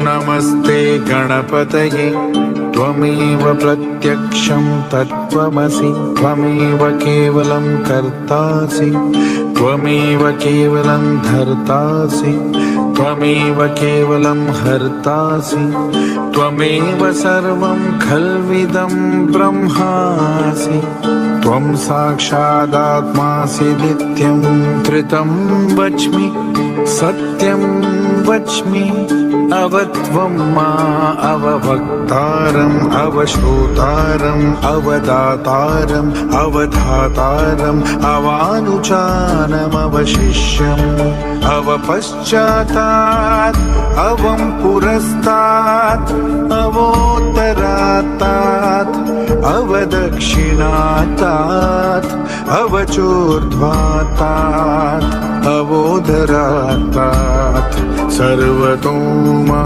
नमस्ते गणपतये त्वमेव प्रत्यक्षं तत्त्वमसि त्वमेव केवलं कर्तासि त्वमेव केवलं धर्तासि त्वमेव केवलं हर्तासि त्वमेव सर्वं खल्विदं ब्रह्मासि त्वं साक्षादात्मासि नित्यं त्रितं वच्मि सत्यं वच्मि अवत्वं मा अवभक्तारम् अवश्रोतारम् अवदातारम् अवधातारम् अवानुचानम् अवशिष्यम् अवपश्चातात् अवं पुरस्तात् अवोत्तरात्तात् अवदक्षिणात्तात् अवचोर्ध्वात्तात् अवोदरात्तात् सर्वतो मा